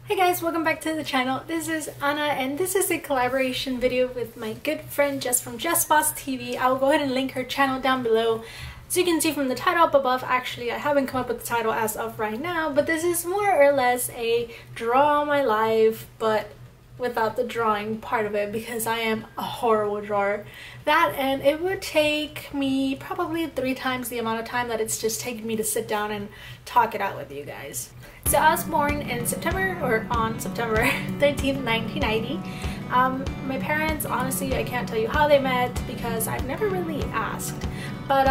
Hey guys, welcome back to the channel. This is Anna and this is a collaboration video with my good friend Jess from JessBossT V. I will go ahead and link her channel down below. So you can see from the title up above, actually I haven't come up with the title as of right now, but this is more or less a draw my life, but without the drawing part of it because I am a horrible drawer. That, and it would take me probably 3 times the amount of time that it's just taken me to sit down and talk it out with you guys. So I was born in September 13th, 1990. My parents, honestly, I can't tell you how they met because I've never really asked. But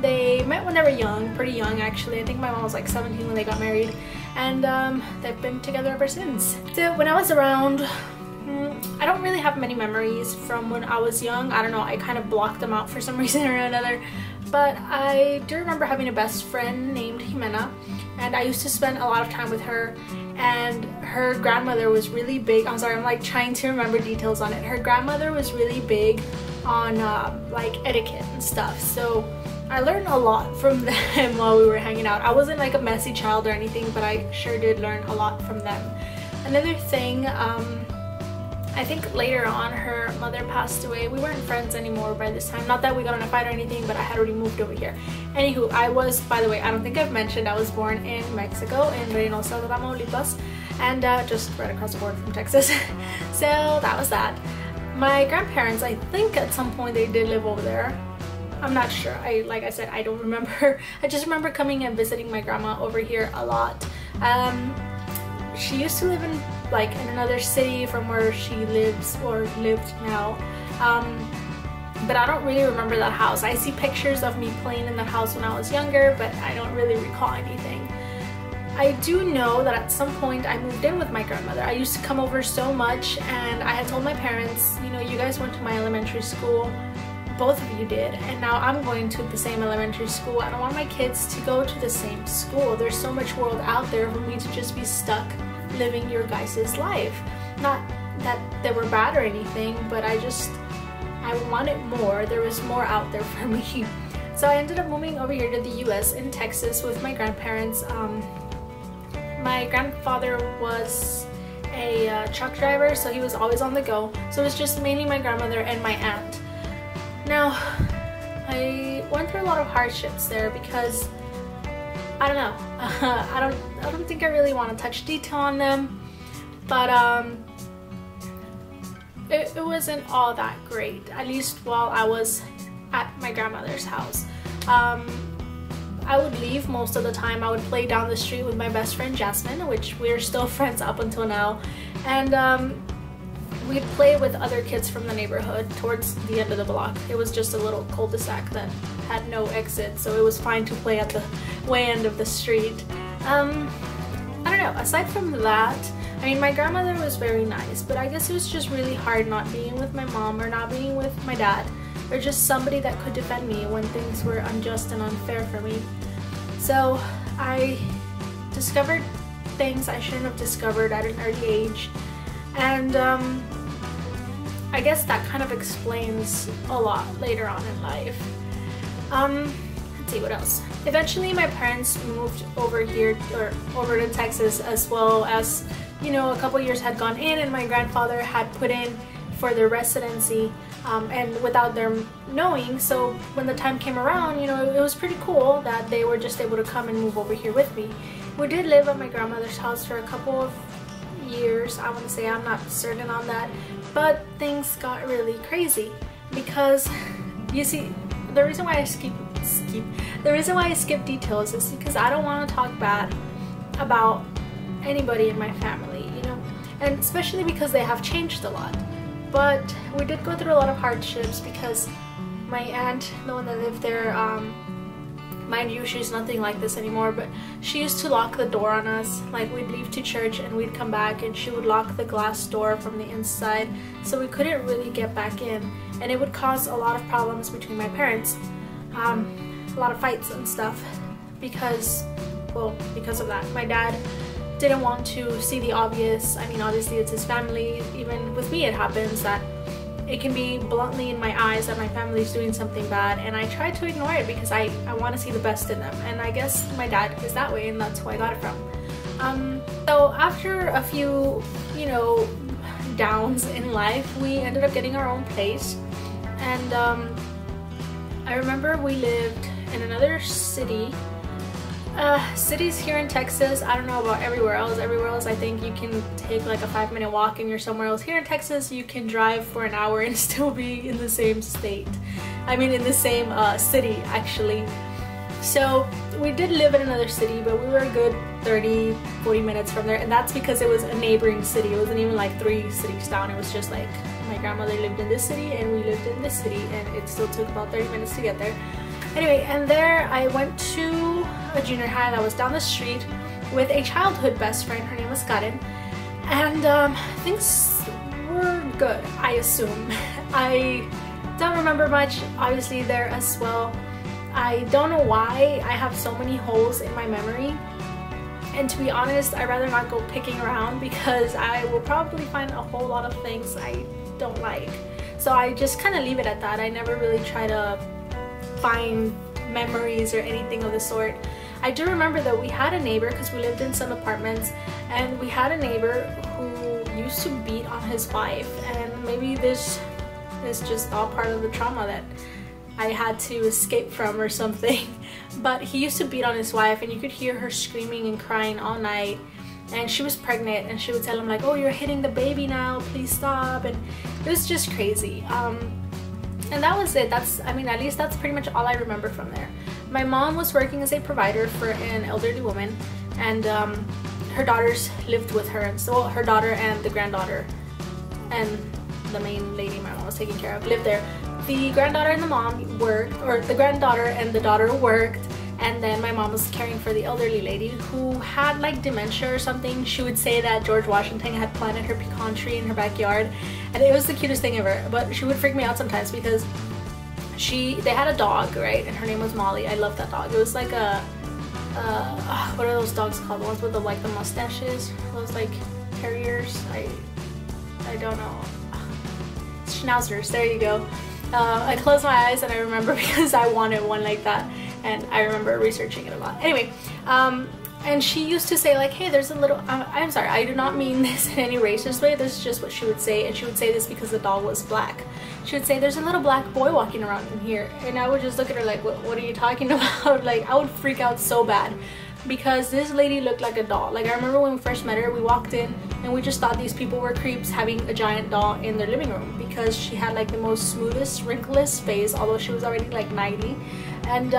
they met when they were young, pretty young actually. I think my mom was like 17 when they got married. And they've been together ever since. So when I was around, I don't really have many memories from when I was young. I don't know, I kind of blocked them out for some reason or another. But I do remember having a best friend named Jimena. And I used to spend a lot of time with her, and her grandmother was really big. I'm sorry, I'm like trying to remember details on it. Her grandmother was really big on like etiquette and stuff, so I learned a lot from them while we were hanging out. I wasn't like a messy child or anything, but I sure did learn a lot from them. Another thing, I think later on her mother passed away. We weren't friends anymore by this time. Not that we got in a fight or anything, but I had already moved over here. Anywho, I was, by the way, I don't think I've mentioned, I was born in Mexico, in Reynosa, Tamaulipas, and just right across the border from Texas. So that was that. My grandparents, I think at some point they did live over there. I'm not sure. Like I said, I don't remember. I just remember coming and visiting my grandma over here a lot. She used to live in another city from where she lives or lived now, but I don't really remember that house. I see pictures of me playing in that house when I was younger, but I don't really recall anything. I do know that at some point I moved in with my grandmother. I used to come over so much, and I had told my parents, you know, you guys went to my elementary school, both of you did, and now I'm going to the same elementary school. I don't want my kids to go to the same school. There's so much world out there for me to just be stuck living your guys' life. Not that they were bad or anything, but I wanted more. There was more out there for me. So I ended up moving over here to the US in Texas with my grandparents. My grandfather was a truck driver, so he was always on the go. So it was just mainly my grandmother and my aunt. Now, I went through a lot of hardships there because I don't know. I don't think I really want to touch detail on them, but it wasn't all that great, at least while I was at my grandmother's house. I would leave most of the time. I would play down the street with my best friend Jasmine, which we're still friends up until now, and we'd play with other kids from the neighborhood towards the end of the block. It was just a little cul-de-sac that had no exit, so it was fine to play at the way end of the street. I don't know, aside from that, I mean, my grandmother was very nice, but I guess it was just really hard not being with my mom or not being with my dad, or just somebody that could defend me when things were unjust and unfair for me. So I discovered things I shouldn't have discovered at an early age, and I guess that kind of explains a lot later on in life. Let's see what else. Eventually my parents moved over here, or over to Texas, as well as, you know, a couple years had gone in and my grandfather had put in for their residency, and without them knowing. So when the time came around, you know, it was pretty cool that they were just able to come and move over here with me. We did live at my grandmother's house for a couple of years, I want to say. I'm not certain on that, but things got really crazy because, you see, the reason why I skip details is because I don't want to talk bad about anybody in my family, you know, and especially because they have changed a lot. But we did go through a lot of hardships because my aunt, the one that lived there, mind you, she's nothing like this anymore, but she used to lock the door on us. Like, we'd leave to church and we'd come back and she would lock the glass door from the inside, so we couldn't really get back in, and it would cause a lot of problems between my parents. A lot of fights and stuff because of that. My dad didn't want to see the obvious. I mean, obviously it's his family. Even with me it happens that it can be bluntly in my eyes that my family's doing something bad, and I try to ignore it because I want to see the best in them, and I guess my dad is that way, and that's who I got it from. So after a few, you know, downs in life, we ended up getting our own place. And I remember we lived in another city. Cities here in Texas, I don't know about everywhere else. Everywhere else I think you can take like a 5-minute walk and you're somewhere else. Here in Texas you can drive for an hour and still be in the same state. I mean in the same city actually. So we did live in another city, but we were a good 30-40 minutes from there, and that's because it was a neighboring city. It wasn't even like 3 cities down. It was just like my grandmother lived in this city and we lived in this city, and it still took about 30 minutes to get there. Anyway, and there I went to a junior high that was down the street with a childhood best friend. Her name was Karen, and things were good, I assume. I don't remember much, obviously, there as well. I don't know why I have so many holes in my memory, and to be honest, I'd rather not go picking around because I will probably find a whole lot of things I don't like. So I just kind of leave it at that. I never really try to find memories or anything of the sort. I do remember that we had a neighbor, because we lived in some apartments, and we had a neighbor who used to beat on his wife, and maybe this is just all part of the trauma that I had to escape from or something. But he used to beat on his wife, and you could hear her screaming and crying all night, and she was pregnant, and she would tell him like, oh, you're hitting the baby now, please stop. And it was just crazy. And that was it. I mean, at least that's pretty much all I remember from there. My mom was working as a provider for an elderly woman, and her daughters lived with her, and so her daughter and the granddaughter and the main lady my mom was taking care of lived there. The granddaughter and the mom worked, or the granddaughter and the daughter worked, and then my mom was caring for the elderly lady who had like dementia or something. She would say that George Washington had planted her pecan tree in her backyard, and it was the cutest thing ever. But she would freak me out sometimes because they had a dog, right, and her name was Molly. I loved that dog. It was like a what are those dogs called? The ones with the like the mustaches, those like terriers. I don't know. Schnauzers, there you go. I closed my eyes and I remember because I wanted one like that, and I remember researching it a lot. Anyway, and she used to say like, hey, there's a little, I'm sorry, I do not mean this in any racist way, this is just what she would say, and she would say this because the dog was black. She would say, there's a little black boy walking around in here, and I would just look at her like, what are you talking about? Like, I would freak out so bad because this lady looked like a doll. Like, I remember when we first met her, we walked in and we just thought these people were creeps having a giant doll in their living room, because she had like the most smoothest, wrinkless face, although she was already like 90, and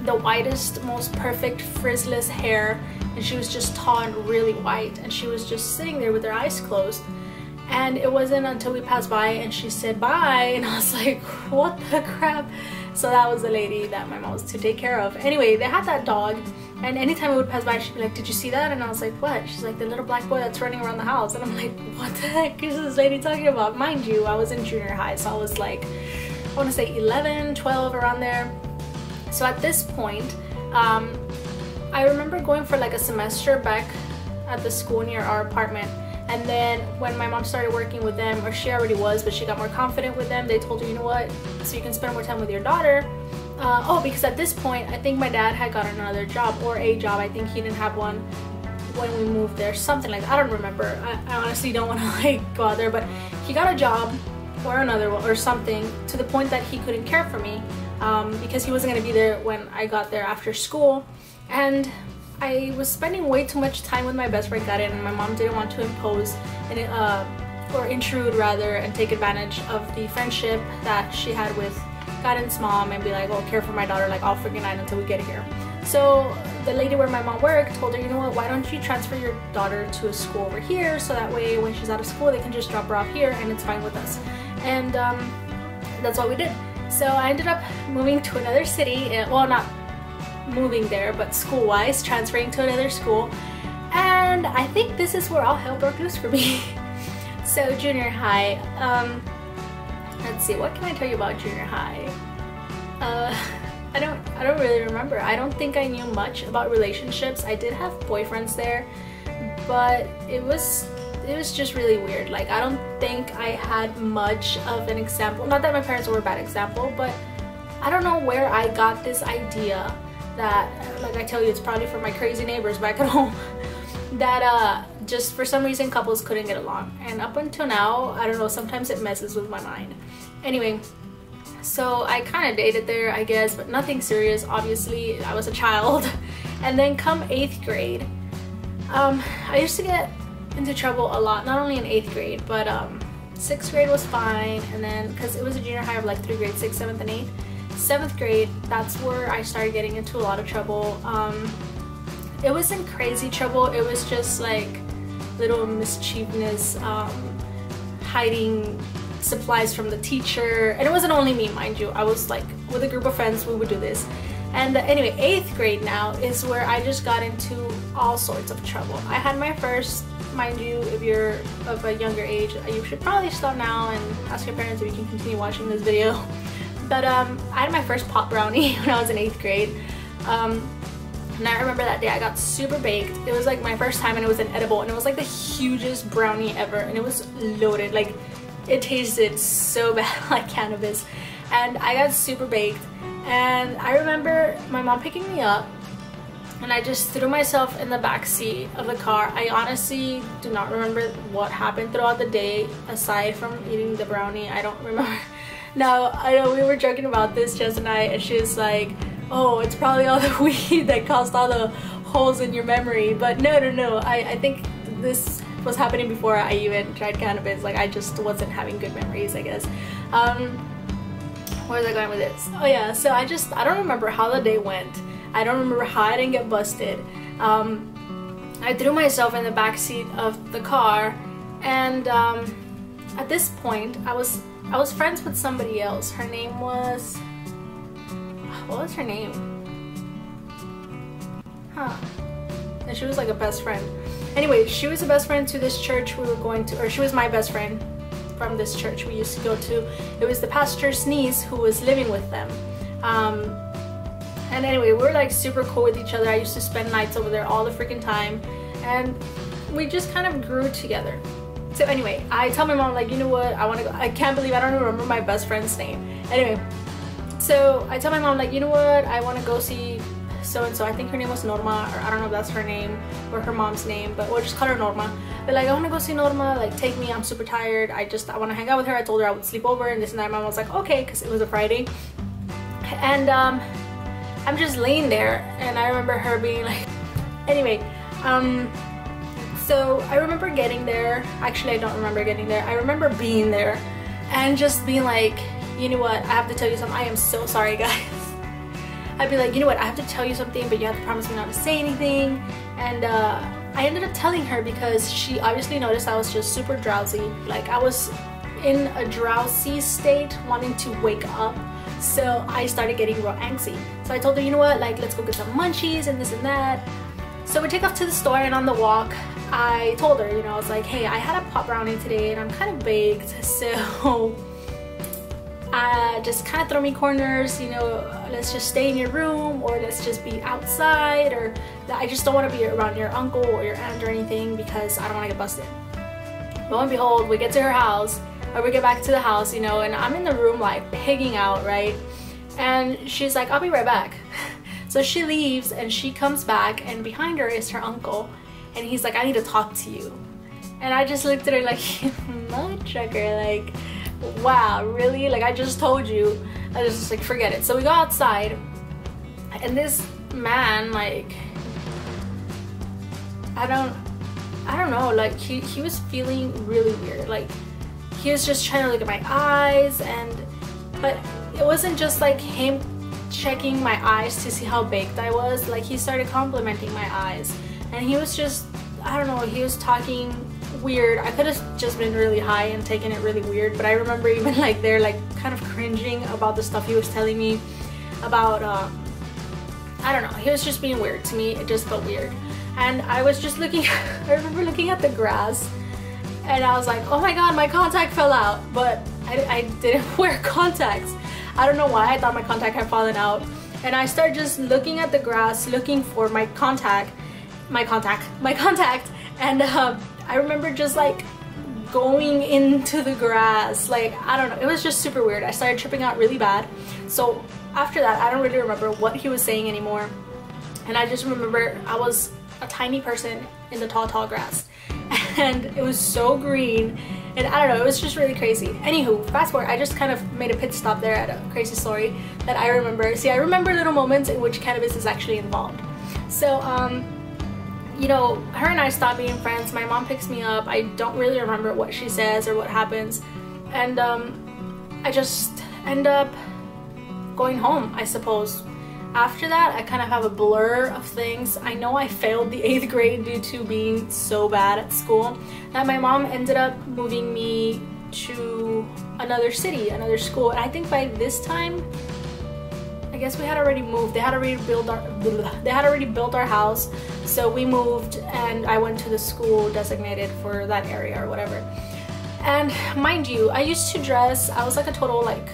the whitest, most perfect frizzless hair, and she was just tall and really white, and she was just sitting there with her eyes closed. And it wasn't until we passed by and she said bye, and I was like, what the crap? So that was the lady that my mom was to take care of. Anyway, they had that dog, and anytime we would pass by, she'd be like, did you see that? And I was like, what? She's like, the little black boy that's running around the house. And I'm like, what the heck is this lady talking about? Mind you, I was in junior high, so I was like, I want to say 11, 12, around there. So at this point, I remember going for like a semester back at the school near our apartment. And then when my mom started working with them, or she already was, but she got more confident with them, they told her, you know what, so you can spend more time with your daughter. Oh, because at this point, I think my dad had gotten another job, or a job. I think he didn't have one when we moved there, something like that. I don't remember. I honestly don't want to like go out there, but he got a job or another one or something, to the point that he couldn't care for me because he wasn't going to be there when I got there after school. And I was spending way too much time with my best friend Karen, and my mom didn't want to impose or intrude rather, and take advantage of the friendship that she had with Karen's mom and be like, oh, care for my daughter like all freaking night until we get here. So the lady where my mom worked told her, you know what, why don't you transfer your daughter to a school over here, so that way when she's out of school they can just drop her off here and it's fine with us. And that's what we did. So I ended up moving to another city, well, not moving there, but school-wise, transferring to another school. And I think this is where all hell broke loose for me. So junior high, let's see, what can I tell you about junior high? I don't really remember. I don't think I knew much about relationships. I did have boyfriends there, but it was just really weird. Like, I don't think I had much of an example. Not that my parents were a bad example, but I don't know where I got this idea that, like I tell you, it's probably from my crazy neighbors back at home, that just for some reason couples couldn't get along, and up until now, I don't know, sometimes it messes with my mind. Anyway, so I kind of dated there, I guess, but nothing serious. Obviously, I was a child. And then come 8th grade, I used to get into trouble a lot, not only in 8th grade, but 6th grade was fine, and then because it was a junior high of like 3 grades, 6th, 7th, and 8th. 7th grade, that's where I started getting into a lot of trouble. It wasn't crazy trouble, it was just like little mischievous, hiding supplies from the teacher, and it wasn't only me, mind you. I was like with a group of friends, we would do this. And anyway, 8th grade now is where I just got into all sorts of trouble. I had my first, mind you, if you're of a younger age, you should probably stop now and ask your parents if you can continue watching this video. But I had my first pot brownie when I was in 8th grade. And I remember that day I got super baked. It was like my first time, and it was an edible, and it was like the hugest brownie ever, and it was loaded. Like, it tasted so bad, like cannabis. And I got super baked, and I remember my mom picking me up, and I just threw myself in the back seat of the car. I honestly do not remember what happened throughout the day aside from eating the brownie. I don't remember. Now, I know we were joking about this, Jess and I, and she was like, oh, it's probably all the weed that caused all the holes in your memory. But no, I think this was happening before I even tried cannabis. Like, I just wasn't having good memories, I guess. Where was I going with this? Oh yeah, so I don't remember how the day went. I don't remember how I didn't get busted. I threw myself in the back seat of the car, and at this point I was friends with somebody else. Her name was, what was her name? Huh. And she was like a best friend. Anyway, she was a best friend to this church we were going to, or she was my best friend from this church we used to go to. It was the pastor's niece who was living with them. And anyway, we were like super cool with each other. I used to spend nights over there all the freaking time, and we just kind of grew together. So anyway, I tell my mom, like, you know what, I want to go. I can't believe I don't remember my best friend's name. Anyway, so I tell my mom, like, you know what, I want to go see so-and-so. I think her name was Norma, or I don't know if that's her name or her mom's name, but we'll just call her Norma. But like, I want to go see Norma, like, take me, I'm super tired. I want to hang out with her. I told her I would sleep over and this and that. My mom was like, okay, because it was a Friday. And I'm just laying there, and I remember her being like, anyway, so I remember getting there. Actually, I don't remember getting there. I remember being there and just being like, you know what, I have to tell you something. I am so sorry, guys. I'd be like, you know what, I have to tell you something, but you have to promise me not to say anything. And I ended up telling her because she obviously noticed I was just super drowsy. Like, I was in a drowsy state, wanting to wake up. So I started getting real antsy. So I told her, you know what, like, let's go get some munchies and this and that. So we take off to the store, and on the walk, I told her, you know, I was like, hey, I had a pot brownie today and I'm kind of baked, so just kind of throw me corners, you know, let's just stay in your room, or let's just be outside, or I just don't want to be around your uncle or your aunt or anything because I don't want to get busted. Lo and behold, we get to her house, or we get back to the house, you know, and I'm in the room like pigging out, right? And she's like, I'll be right back. So she leaves and she comes back, and behind her is her uncle, and he's like, I need to talk to you. And I just looked at her like, motherfucker, like, wow, really? Like, I just told you. I was just like, forget it. So we go outside, and this man, like, I don't know, like, he was feeling really weird. Like, he was just trying to look at my eyes, but it wasn't just like him checking my eyes to see how baked I was. Like, he started complimenting my eyes, and he was just, I don't know, he was talking weird. I could have just been really high and taken it really weird, but I remember even like there, like, kind of cringing about the stuff he was telling me about, I don't know, he was just being weird to me. It just felt weird. And I was just looking, I remember looking at the grass, and I was like, oh my god, my contact fell out. But I didn't wear contacts. I don't know why, I thought my contact had fallen out. And I started just looking at the grass, looking for my contact. And I remember just like going into the grass. Like, I don't know, it was just super weird. I started tripping out really bad. So after that, I don't really remember what he was saying anymore. And I just remember I was a tiny person in the tall grass, and it was so green, and I don't know, it was just really crazy. Anywho, fast forward, I just kind of made a pit stop there at a crazy story that I remember. See, I remember little moments in which cannabis is actually involved. So you know, her and I stopped being friends. My mom picks me up. I don't really remember what she says or what happens, and I just end up going home, I suppose. After that, I kind of have a blur of things. I know I failed the 8th grade due to being so bad at school that my mom ended up moving me to another city, another school, and I think by this time, I guess we had already moved. They had already built our house, so we moved, and I went to the school designated for that area or whatever. And mind you, I used to dress, I was like a total like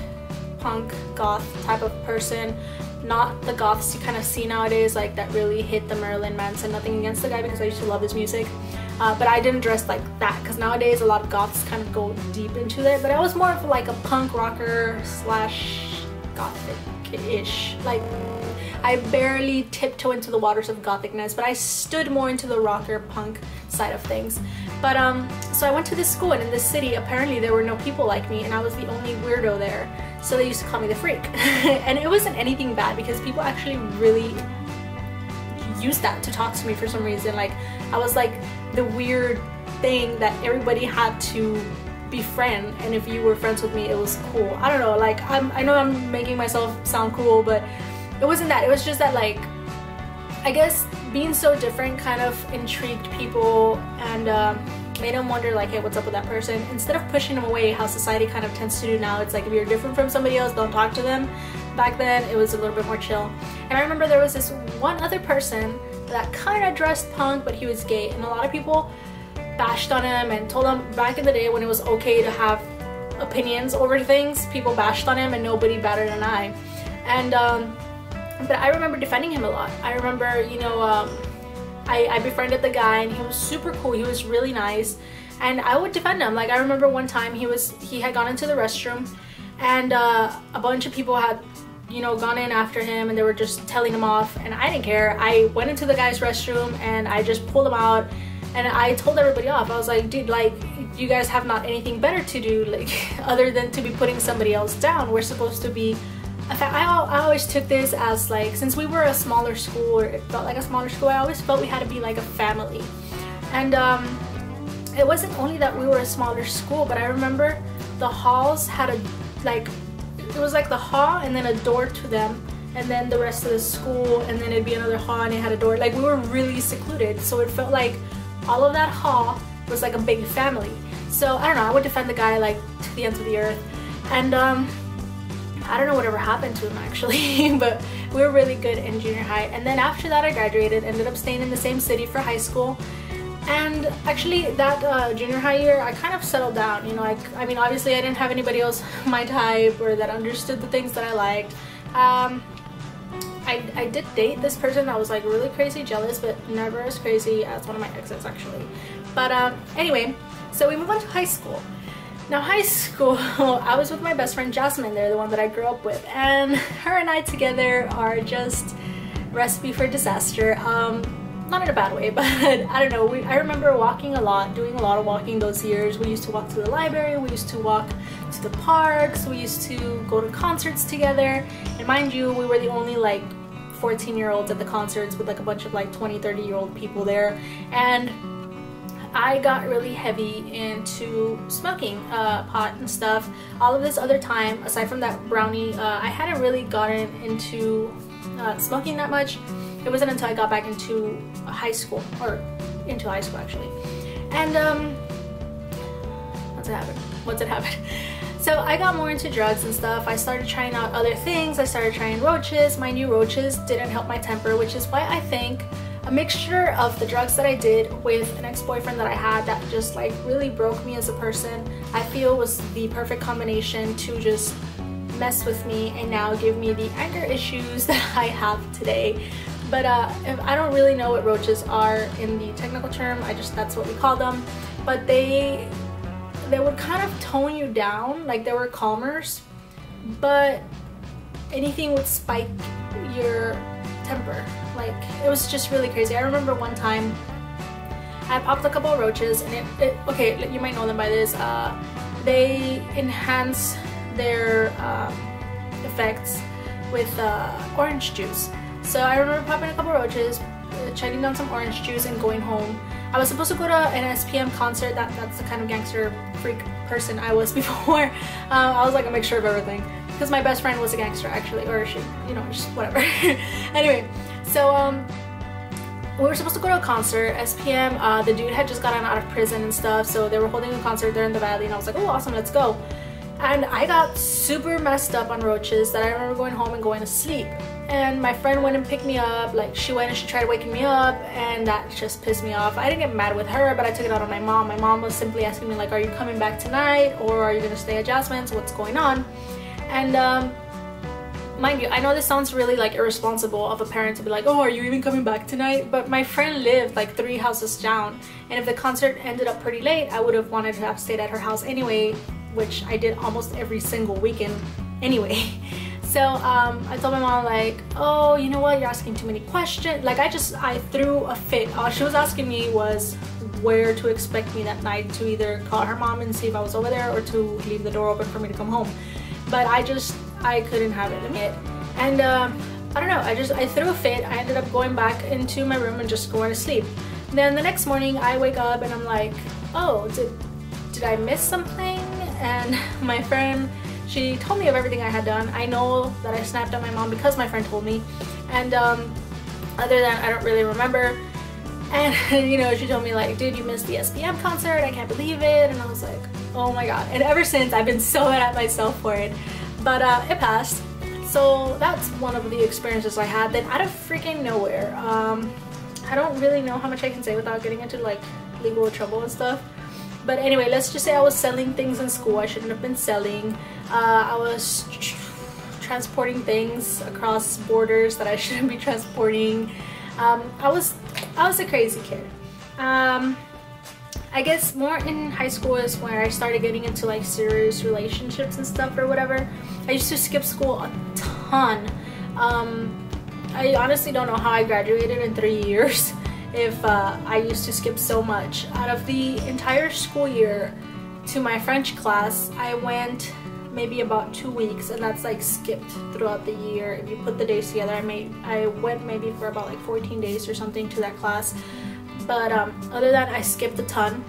punk goth type of person, not the goths you kind of see nowadays, like that really hit the Marilyn Manson. Nothing against the guy, because I used to love his music, but I didn't dress like that, because nowadays a lot of goths kind of go deep into it. But I was more of like a punk rocker slash gothic-ish. Like, I barely tiptoe into the waters of gothicness, but I stood more into the rocker punk side of things. But so I went to this school, and in this city apparently there were no people like me, and I was the only weirdo there, so they used to call me the freak. And it wasn't anything bad, because people actually really used that to talk to me for some reason. Like, I was like the weird thing that everybody had to befriend, and if you were friends with me, it was cool. I don't know, like, I know I'm making myself sound cool, but it wasn't that. It was just that, like, I guess being so different kind of intrigued people, and made them wonder, like, hey, what's up with that person? Instead of pushing them away, how society kind of tends to do now. It's like, if you're different from somebody else, don't talk to them. Back then, it was a little bit more chill. And I remember there was this one other person that kind of dressed punk, but he was gay, and a lot of people bashed on him and told him, back in the day when it was okay to have opinions over things, people bashed on him and nobody batted an eye. And but I remember defending him a lot. I remember, you know, I befriended the guy, and he was super cool. He was really nice, and I would defend him. Like, I remember one time he had gone into the restroom, and a bunch of people had, you know, gone in after him, and they were just telling him off, and I didn't care. I went into the guy's restroom and I just pulled him out, and I told everybody off. I was like, dude, like, you guys have not anything better to do, like, other than to be putting somebody else down. We're supposed to be, I always took this as, like, since we were a smaller school, or it felt like a smaller school, I always felt we had to be like a family. And it wasn't only that we were a smaller school, but I remember the halls had a, like, it was like the hall and then a door to them, and then the rest of the school, and then it'd be another hall and it had a door. Like, we were really secluded, so it felt like all of that hall was like a big family. So I don't know, I would defend the guy like to the ends of the earth. And I don't know whatever happened to him actually, but we were really good in junior high. And then after that, I graduated, ended up staying in the same city for high school. And actually that junior high year, I kind of settled down, you know. I mean, obviously I didn't have anybody else my type or that understood the things that I liked. I did date this person that was like really crazy jealous, but never as crazy as one of my exes actually. But anyway, so we moved on to high school. Now high school, I was with my best friend Jasmine there, the one that I grew up with, and her and I together are just recipe for disaster. Not in a bad way, but I don't know, I remember walking a lot, doing a lot of walking those years. We used to walk to the library, we used to walk to the parks, we used to go to concerts together, and mind you, we were the only like 14-year-olds at the concerts, with like a bunch of like 20-30-year-old people there. And I got really heavy into smoking pot and stuff. All of this other time, aside from that brownie, I hadn't really gotten into smoking that much. It wasn't until I got back into high school, or into high school actually. And what's it happened? So I got more into drugs and stuff. I started trying out other things. I started trying roaches. Mind you, roaches didn't help my temper, which is why I think a mixture of the drugs that I did with an ex-boyfriend that I had that just like really broke me as a person, I feel was the perfect combination to just mess with me and now give me the anger issues that I have today. But I don't really know what roaches are in the technical term, that's what we call them. But they would kind of tone you down, like they were calmers, but anything would spike your temper. Like, it was just really crazy. I remember one time I popped a couple of roaches, and okay, you might know them by this. They enhance their effects with orange juice. So I remember popping a couple of roaches, chugging down some orange juice, and going home. I was supposed to go to an SPM concert. That's the kind of gangster freak person I was before. I was like a mixture of everything, because my best friend was a gangster actually, or she, you know, just whatever. Anyway, so we were supposed to go to a concert, SPM. The dude had just gotten out of prison and stuff, so they were holding a concert there in the valley, and I was like, oh awesome, let's go. And I got super messed up on roaches that I remember going home and going to sleep. And my friend went and picked me up. Like, she went and she tried waking me up, and that just pissed me off. I didn't get mad with her, but I took it out on my mom. My mom was simply asking me like, are you coming back tonight, or are you gonna stay at Jasmine's? What's going on? And mind you, I know this sounds really like irresponsible of a parent to be like, oh, are you even coming back tonight? But my friend lived like 3 houses down, and if the concert ended up pretty late, I would have wanted to have stayed at her house anyway, which I did almost every single weekend anyway. So I told my mom like, oh, you know what, you're asking too many questions. Like, I threw a fit. All she was asking me was where to expect me that night, to either call her mom and see if I was over there, or to leave the door open for me to come home. But I couldn't have it. And I don't know, I threw a fit. I ended up going back into my room and just going to sleep. Then the next morning I wake up and I'm like, oh, did I miss something? And my friend, she told me of everything I had done. I know that I snapped at my mom because my friend told me, and other than that, I don't really remember. And you know, she told me like, dude, you missed the SPM concert, I can't believe it. And I was like, oh my god. And ever since, I've been so mad at myself for it, but it passed. So that's one of the experiences I had. Then out of freaking nowhere, I don't really know how much I can say without getting into like legal trouble and stuff. But anyway, let's just say I was selling things in school I shouldn't have been selling. I was transporting things across borders that I shouldn't be transporting. I was a crazy kid. I guess more in high school is where I started getting into like serious relationships and stuff or whatever. I used to skip school a ton. I honestly don't know how I graduated in 3 years. If I used to skip so much. Out of the entire school year to my French class, I went maybe about 2 weeks, and that's like skipped throughout the year. If you put the days together, I went maybe for about like 14 days or something to that class. But other than that, I skipped a ton.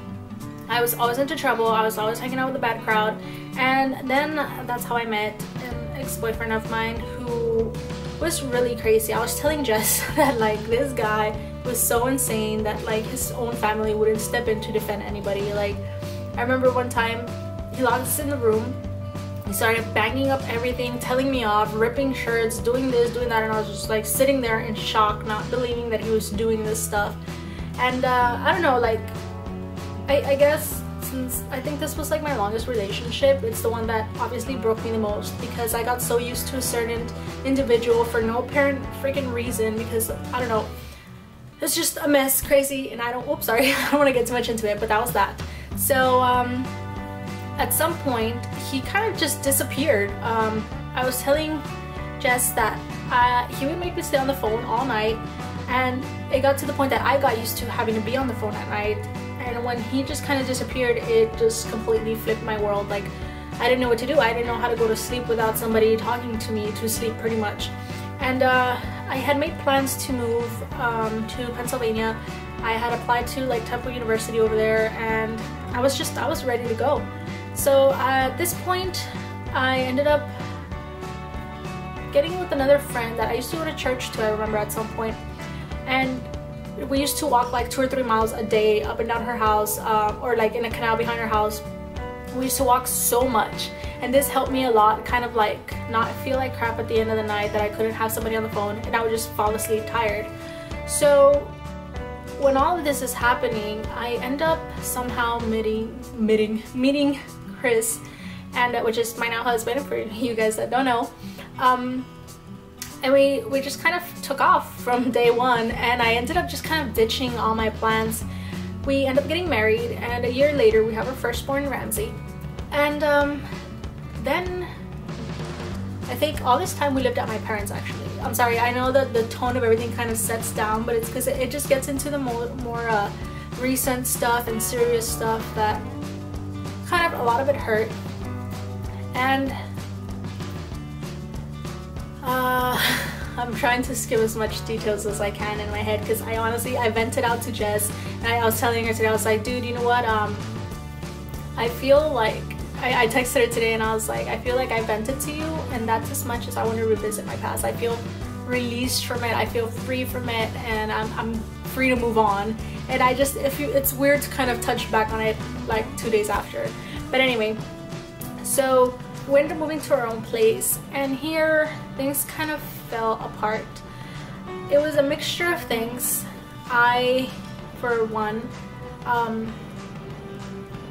I was always into trouble. I was always hanging out with the bad crowd. And then that's how I met an ex-boyfriend of mine who was really crazy. I was telling Jess that like this guy was so insane that like his own family wouldn't step in to defend anybody. Like, I remember one time he locked us in the room, he started banging up everything, telling me off, ripping shirts, doing this, doing that, and I was just like sitting there in shock, not believing that he was doing this stuff. And I don't know, like I guess since I think this was like my longest relationship, it's the one that obviously broke me the most, because I got so used to a certain individual for no apparent freaking reason, because I don't know, it's just a mess, crazy, and I don't want to get too much into it, but that was that. So at some point he kind of just disappeared. I was telling Jess that he would make me stay on the phone all night, and it got to the point that I got used to having to be on the phone at night, and when he just kind of disappeared, it just completely flipped my world. Like, I didn't know what to do. I didn't know how to go to sleep without somebody talking to me to sleep, pretty much. And I had made plans to move to Pennsylvania. I had applied to like Temple University over there, and I was ready to go. So at this point, I ended up getting with another friend that I used to go to church to, I remember, at some point. And we used to walk like 2 or 3 miles a day up and down her house, or like in a canal behind her house. We used to walk so much, and this helped me a lot, kind of like not feel like crap at the end of the night that I couldn't have somebody on the phone and I would just fall asleep tired. So when all of this is happening, I end up somehow meeting Chris, and which is my now husband, for you guys that don't know. And we just kind of took off from day one, and I ended up just kind of ditching all my plans. We ended up getting married, and a year later we have our firstborn, Ramsey. And then I think all this time we lived at my parents, actually. I'm sorry, I know that the tone of everything kind of sets down, but it's because it just gets into the more recent stuff and serious stuff that kind of a lot of it hurt. And I'm trying to skip as much details as I can in my head, because I vented out to Jess, and I was telling her today, I was like, dude, you know what, I feel like I texted her today and I was like, I feel like I vented to you, and that's as much as I want to revisit my past. I feel released from it, I feel free from it, and I'm free to move on. And it's weird to kind of touch back on it like 2 days after. But anyway, so we ended up moving to our own place, and here things kind of fell apart. It was a mixture of things. For one,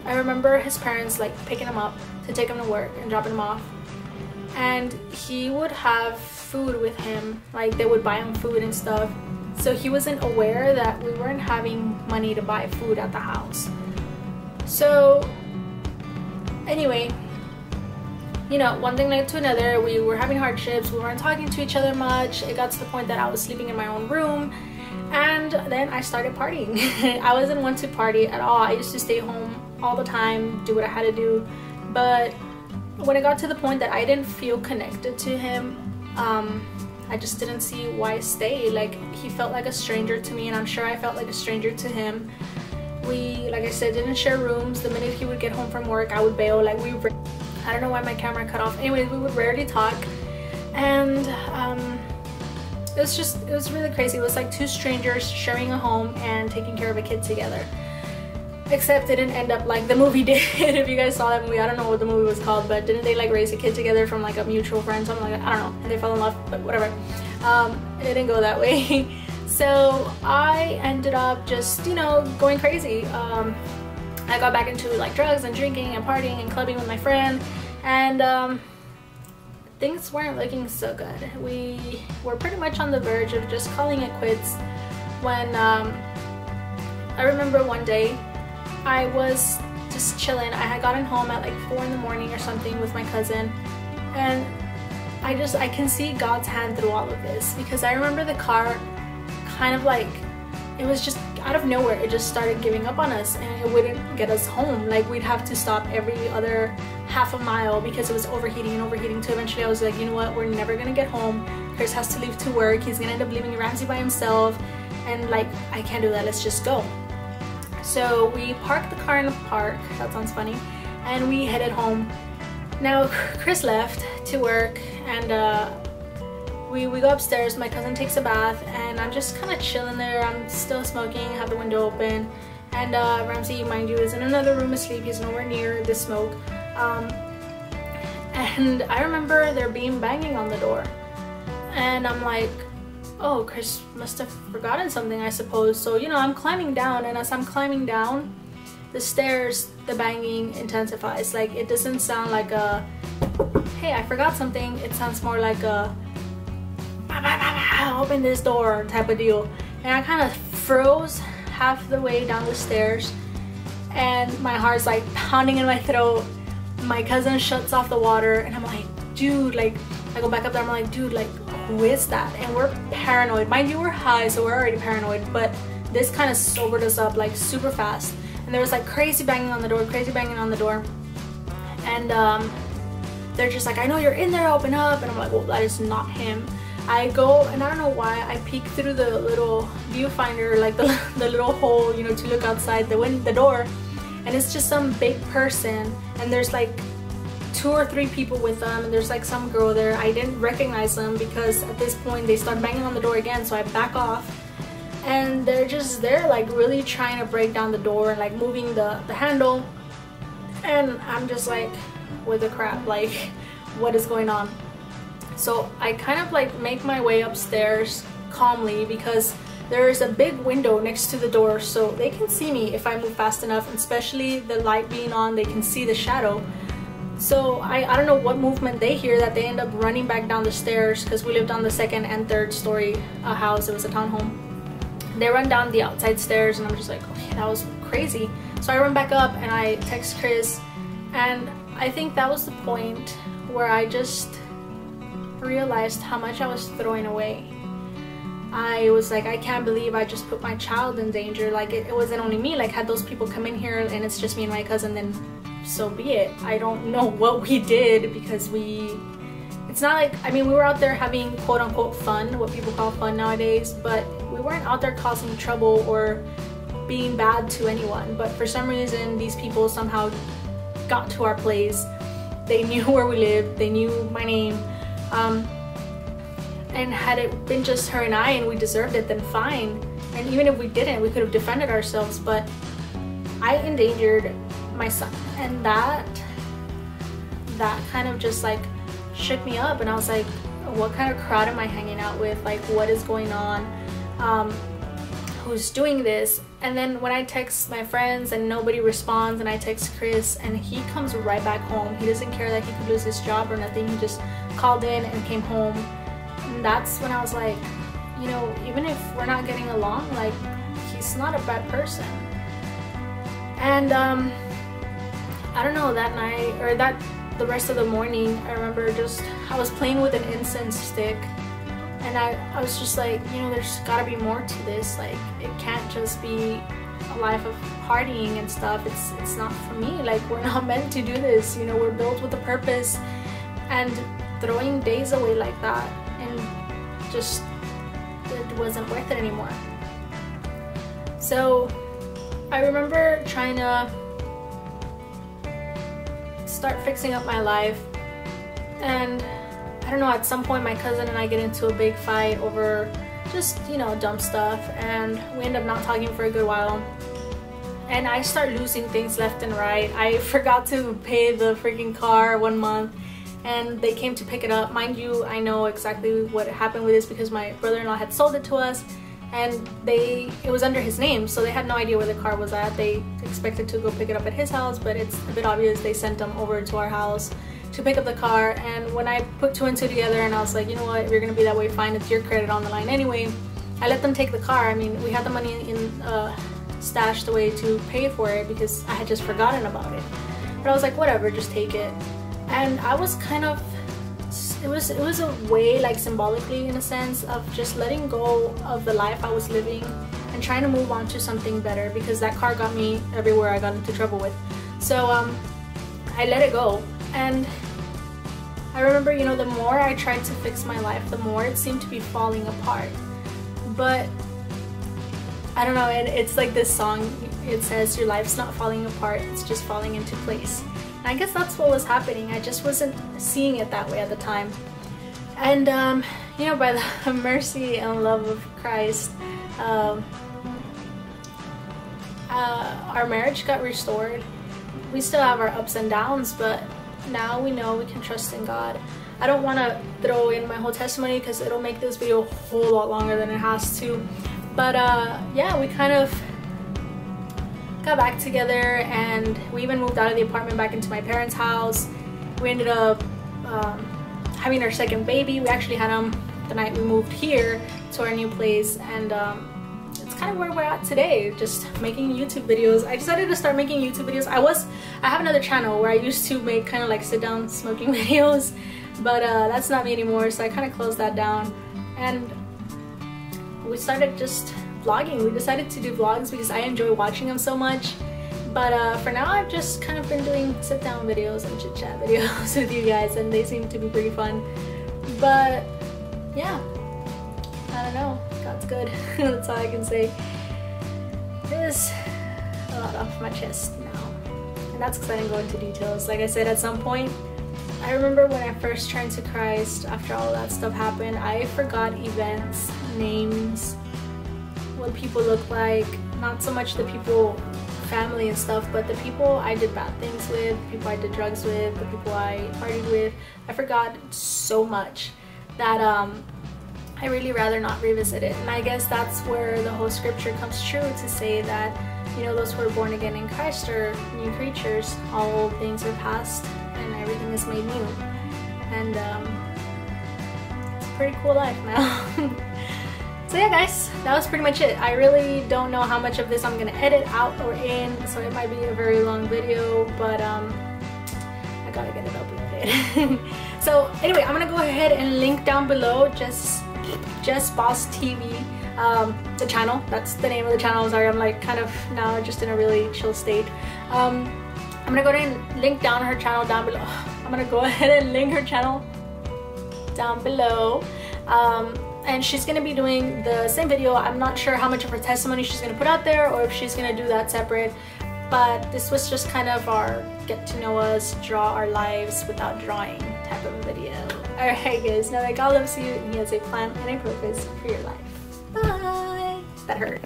I remember his parents like picking him up to take him to work and dropping him off, and he would have food with him, like they would buy him food and stuff, so he wasn't aware that we weren't having money to buy food at the house. So anyway, you know, one thing led to another. We were having hardships, we weren't talking to each other much. It got to the point that I was sleeping in my own room, and then I started partying. I wasn't one to party at all. I used to stay home all the time, do what I had to do. But when it got to the point that I didn't feel connected to him, I just didn't see why stay. Like, he felt like a stranger to me, and I'm sure I felt like a stranger to him. We, like I said, didn't share rooms. The minute he would get home from work, I would bail. Like, I don't know why my camera cut off. Anyways, we would rarely talk, and it was really crazy. It was like two strangers sharing a home and taking care of a kid together. Except it didn't end up like the movie did. If you guys saw that movie, I don't know what the movie was called, but didn't they like raise a kid together from like a mutual friend, something like that? I don't know, and they fell in love, but whatever. It didn't go that way. So I ended up just, you know, going crazy. I got back into like drugs and drinking and partying and clubbing with my friend, and things weren't looking so good. We were pretty much on the verge of just calling it quits when I remember one day I was just chilling. I had gotten home at like 4 in the morning or something with my cousin, and I can see God's hand through all of this, because I remember the car kind of like, it was just out of nowhere, it just started giving up on us, and it wouldn't get us home. Like, we'd have to stop every other half a mile because it was overheating and overheating. So eventually I was like, you know what, we're never gonna get home. Chris has to leave to work, he's gonna end up leaving Ramsey by himself, and like, I can't do that, let's just go. So we parked the car in the park, that sounds funny, and we headed home. Now Chris left to work, and we go upstairs. My cousin takes a bath, and I'm just kind of chilling there. I'm still smoking, have the window open, and Ramsey, mind you, is in another room asleep. He's nowhere near the smoke. And I remember there being banging on the door, and I'm like, oh, Chris must have forgotten something, I suppose. So, you know, I'm climbing down, and as I'm climbing down the stairs, the banging intensifies. Like, it doesn't sound like a, hey, I forgot something. It sounds more like a, open this door type of deal. And I kind of froze half the way down the stairs, and my heart's like pounding in my throat. My cousin shuts off the water, and I'm like, dude, like, I go back up there, I'm like, dude, like, who is that? And we're paranoid. Mind you, we're high, so we're already paranoid, but this kind of sobered us up like super fast. And there was like crazy banging on the door, crazy banging on the door. And they're just like, I know you're in there, open up. And I'm like, well, that is not him. I go, and I don't know why, I peek through the little viewfinder, like the little hole, you know, to look outside the door. And it's just some big person, and there's like 2 or 3 people with them, and there's like some girl there. I didn't recognize them because at this point they start banging on the door again, so I back off, and they're just there like really trying to break down the door and like moving the handle, and I'm just like, what the crap, like, what is going on? So I kind of like make my way upstairs calmly, because there is a big window next to the door, so they can see me if I move fast enough, and especially the light being on, they can see the shadow. So I don't know what movement they hear that they end up running back down the stairs, because we lived on the 2nd and 3rd story house. It was a townhome. They run down the outside stairs, and I'm just like, okay, that was crazy. So I run back up and I text Chris, and I think that was the point where I just realized how much I was throwing away. I was like, I can't believe I just put my child in danger. Like it wasn't only me, like had those people come in here and it's just me and my cousin, then so be it. I don't know what we did, because it's not like, I mean, we were out there having quote unquote fun, what people call fun nowadays, but we weren't out there causing trouble or being bad to anyone. But for some reason, these people somehow got to our place. They knew where we lived, they knew my name, and had it been just her and I and we deserved it, then fine. And even if we didn't, we could have defended ourselves, but I endangered my son, and that kind of just like shook me up. And I was like, what kind of crowd am I hanging out with? Like, what is going on? Who's doing this? And then when I text my friends and nobody responds, and I text Chris and he comes right back home. He doesn't care that he could lose his job or nothing. He just called in and came home. And that's when I was like, you know, even if we're not getting along, like, he's not a bad person. And I don't know, that night, or the rest of the morning, I remember I was playing with an incense stick, and I was just like, you know, there's gotta be more to this. Like, it can't just be a life of partying and stuff. It's not for me. Like, we're not meant to do this, you know, we're built with a purpose. And throwing days away like that, and just, it wasn't worth it anymore. So I remember trying to start fixing up my life, and I don't know, at some point my cousin and I get into a big fight over just, you know, dumb stuff, and we end up not talking for a good while, and I start losing things left and right. I forgot to pay the freaking car 1 month, and they came to pick it up. Mind you, I know exactly what happened with this because my brother-in-law had sold it to us, and it was under his name, so they had no idea where the car was at. They expected to go pick it up at his house, but it's a bit obvious they sent them over to our house to pick up the car. And when I put 2 and 2 together, and I was like, you know what, if you're gonna be that way, fine, it's your credit on the line anyway. I let them take the car. I mean, we had the money stashed away to pay for it because I had just forgotten about it. But I was like, whatever, just take it. And I was kind of, it was a way, like, symbolically, in a sense, of just letting go of the life I was living and trying to move on to something better, because that car got me everywhere I got into trouble with. So I let it go. And I remember, you know, the more I tried to fix my life, the more it seemed to be falling apart. But I don't know, it's like this song, it says, your life's not falling apart, it's just falling into place. And I guess that's what was happening. I just wasn't seeing it that way at the time. And you know, by the mercy and love of Christ, our marriage got restored. We still have our ups and downs, but now we know we can trust in God. I don't want to throw in my whole testimony because it'll make this video a whole lot longer than it has to. But yeah, we kind of got back together, and we even moved out of the apartment back into my parents' house. We ended up having our second baby. We actually had him the night we moved here to our new place, and it's kind of where we're at today, just making YouTube videos. I decided to start making YouTube videos. I have another channel where I used to make kind of like sit down smoking videos, but that's not me anymore, so I kind of closed that down, and we started just vlogging. We decided to do vlogs because I enjoy watching them so much. But for now, I've just kind of been doing sit down videos and chit chat videos with you guys, and they seem to be pretty fun. But yeah, I don't know, God's good. That's all I can say. There's a lot off my chest now, and that's because I didn't go into details. Like I said, at some point, I remember when I first turned to Christ, after all that stuff happened, I forgot events, names, what people look like, not so much the people, family and stuff, but the people I did bad things with, the people I did drugs with, the people I partied with. I forgot so much that I really rather not revisit it. And I guess that's where the whole scripture comes true, to say that, you know, those who are born again in Christ are new creatures. All old things are past and everything is made new. And it's a pretty cool life now. So yeah, guys, that was pretty much it. I really don't know how much of this I'm gonna edit out or in, so it might be a very long video, but I I gotta get it uploaded. So anyway, I'm gonna go ahead and link down below JessBossT V, the channel. That's the name of the channel. Sorry, I'm like kind of now just in a really chill state. I'm gonna go ahead and link down her channel down below. I'm gonna go ahead and link her channel down below. And she's gonna be doing the same video. I'm not sure how much of her testimony she's gonna put out there or if she's gonna do that separate, but this was just kind of our get to know us, draw our lives without drawing type of video. Alright guys, now that God loves you and He has a plan and a purpose for your life. Bye! That hurt.